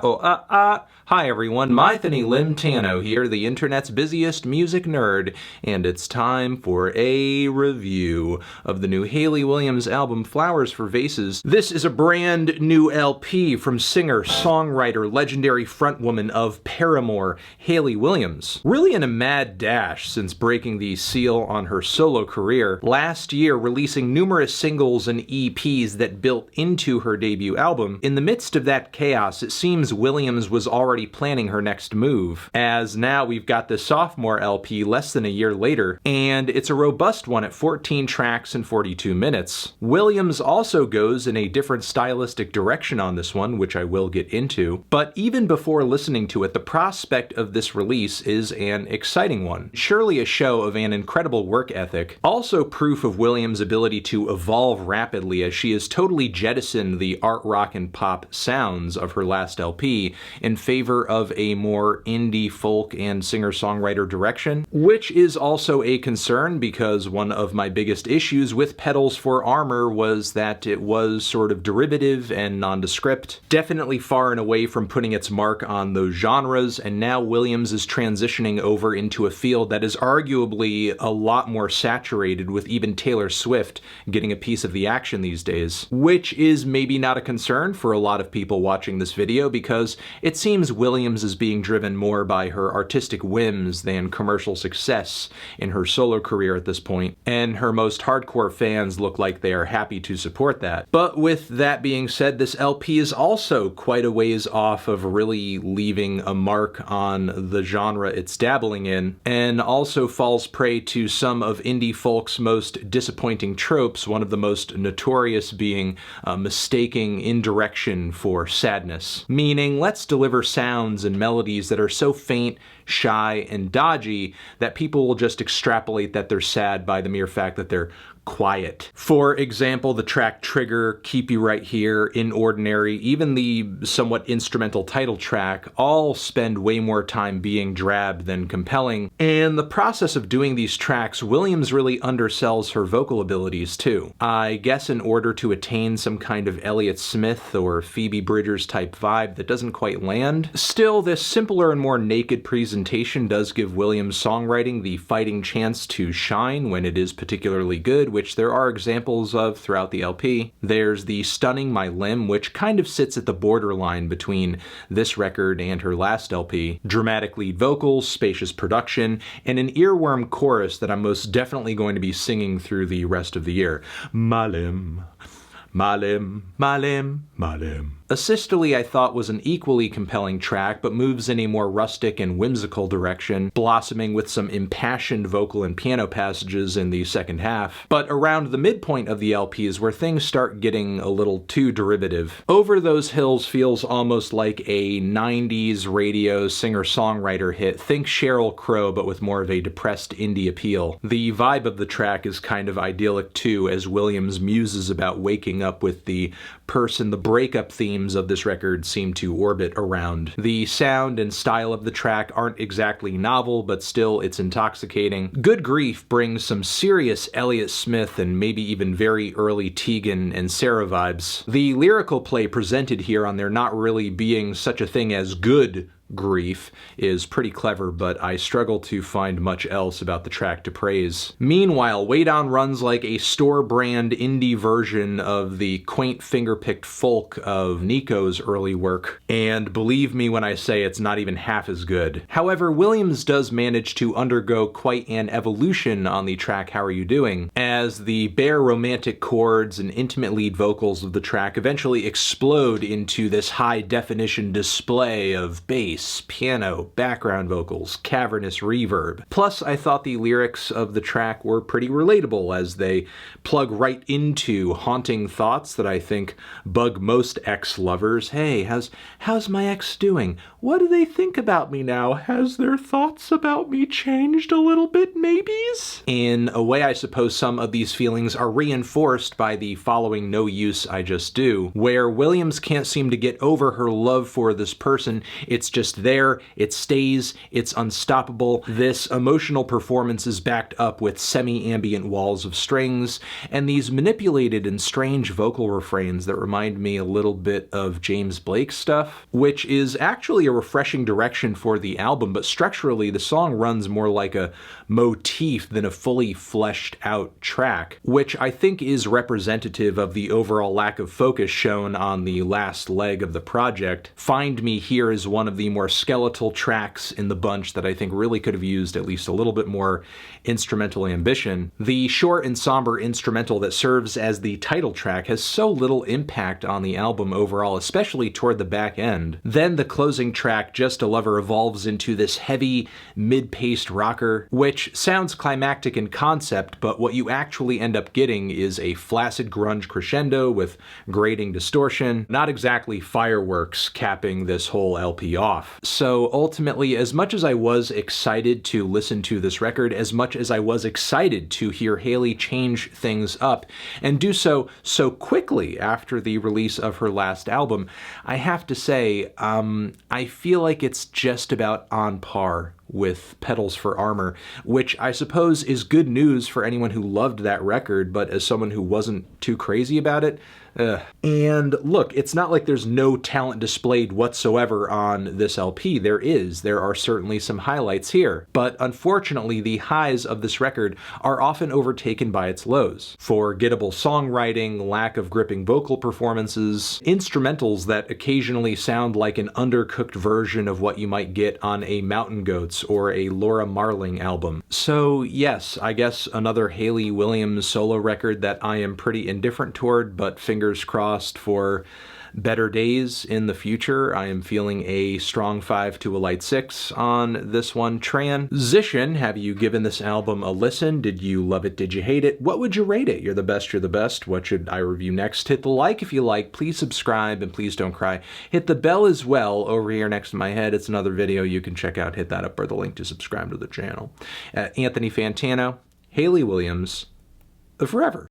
Hi everyone, Mythony Limtano here, the internet's busiest music nerd, and it's time for a review of the new Hayley Williams album, Flowers for Vases. This is a brand new LP from singer-songwriter, legendary frontwoman of Paramore, Hayley Williams. Really in a mad dash since breaking the seal on her solo career, last year releasing numerous singles and EPs that built into her debut album. In the midst of that chaos, it seems Williams was already planning her next move, as now we've got the sophomore LP less than a year later, and it's a robust one at 14 tracks and 42 minutes. Williams also goes in a different stylistic direction on this one, which I will get into, but even before listening to it, the prospect of this release is an exciting one. Surely a show of an incredible work ethic, also proof of Williams' ability to evolve rapidly as she has totally jettisoned the art rock and pop sounds of her last LP in favor of a more indie folk and singer-songwriter direction, which is also a concern because one of my biggest issues with Petals for Armor was that it was sort of derivative and nondescript, definitely far and away from putting its mark on those genres, and now Williams is transitioning over into a field that is arguably a lot more saturated, with even Taylor Swift getting a piece of the action these days, which is maybe not a concern for a lot of people watching this video because it seems Williams is being driven more by her artistic whims than commercial success in her solo career at this point, and her most hardcore fans look like they are happy to support that. But with that being said, this LP is also quite a ways off of really leaving a mark on the genre it's dabbling in, and also falls prey to some of indie folk's most disappointing tropes, one of the most notorious being mistaking indirection for sadness. Meaning, let's deliver sounds and melodies that are so faint, shy, and dodgy that people will just extrapolate that they're sad by the mere fact that they're quiet. For example, the track Trigger, Keep You Right Here, In Ordinary, even the somewhat instrumental title track, all spend way more time being drab than compelling. And the process of doing these tracks, Williams really undersells her vocal abilities too. I guess in order to attain some kind of Elliott Smith or Phoebe Bridgers type vibe that doesn't quite land. Still, this simpler and more naked presentation does give Williams' songwriting the fighting chance to shine when it is particularly good, which there are examples of throughout the LP. There's the stunning My Limb, which kind of sits at the borderline between this record and her last LP. Dramatic lead vocals, spacious production, and an earworm chorus that I'm most definitely going to be singing through the rest of the year. My limb, my limb, my limb, my limb. ASYSTOLE I thought was an equally compelling track, but moves in a more rustic and whimsical direction, blossoming with some impassioned vocal and piano passages in the second half. But around the midpoint of the LP is where things start getting a little too derivative. Over Those Hills feels almost like a 90s radio singer-songwriter hit. Think Sheryl Crow, but with more of a depressed indie appeal. The vibe of the track is kind of idyllic too, as Williams muses about waking up with the person the breakup themes of this record seem to orbit around. The sound and style of the track aren't exactly novel, but still it's intoxicating. Good Grief brings some serious Elliott Smith and maybe even very early Tegan and Sarah vibes. The lyrical play presented here on there not really being such a thing as good grief is pretty clever, but I struggle to find much else about the track to praise. Meanwhile, Way Down runs like a store-brand indie version of the quaint finger-picked folk of Nico's early work, and believe me when I say it's not even half as good. However, Williams does manage to undergo quite an evolution on the track How Are You Doing, as the bare romantic chords and intimate lead vocals of the track eventually explode into this high-definition display of bass, piano, background vocals, cavernous reverb. Plus, I thought the lyrics of the track were pretty relatable as they plug right into haunting thoughts that I think bug most ex-lovers. Hey, how's my ex doing? What do they think about me now? Has their thoughts about me changed a little bit, maybes? In a way, I suppose some of these feelings are reinforced by the following No Use I Just Do, where Williams can't seem to get over her love for this person. It's just just there, it stays, it's unstoppable. This emotional performance is backed up with semi-ambient walls of strings, and these manipulated and strange vocal refrains that remind me a little bit of James Blake stuff, which is actually a refreshing direction for the album, but structurally the song runs more like a motif than a fully fleshed out track, which I think is representative of the overall lack of focus shown on the last leg of the project. Find Me Here is one of the more skeletal tracks in the bunch that I think really could have used at least a little bit more instrumental ambition. The short and somber instrumental that serves as the title track has so little impact on the album overall, especially toward the back end. Then the closing track, Just a Lover, evolves into this heavy, mid-paced rocker, which sounds climactic in concept, but what you actually end up getting is a flaccid grunge crescendo with grating distortion. Not exactly fireworks capping this whole LP off. So ultimately, as much as I was excited to listen to this record, as much as I was excited to hear Hayley change things up, and do so quickly after the release of her last album, I have to say, I feel like it's just about on par with Petals for Armor, which I suppose is good news for anyone who loved that record, but as someone who wasn't too crazy about it, And look, it's not like there's no talent displayed whatsoever on this LP. There is. There are certainly some highlights here. But unfortunately, the highs of this record are often overtaken by its lows. Forgettable songwriting, lack of gripping vocal performances, instrumentals that occasionally sound like an undercooked version of what you might get on a Mountain Goats or a Laura Marling album. So yes, I guess another Hayley Williams solo record that I am pretty indifferent toward, but fingers crossed for better days in the future. I am feeling a strong 5 to a light 6 on this one. Transition, have you given this album a listen? Did you love it? Did you hate it? What would you rate it? You're the best, you're the best. What should I review next? Hit the like if you like, please subscribe, and please don't cry. Hit the bell as well over here next to my head. It's another video you can check out. Hit that up or the link to subscribe to the channel. Anthony Fantano, Hayley Williams, Forever.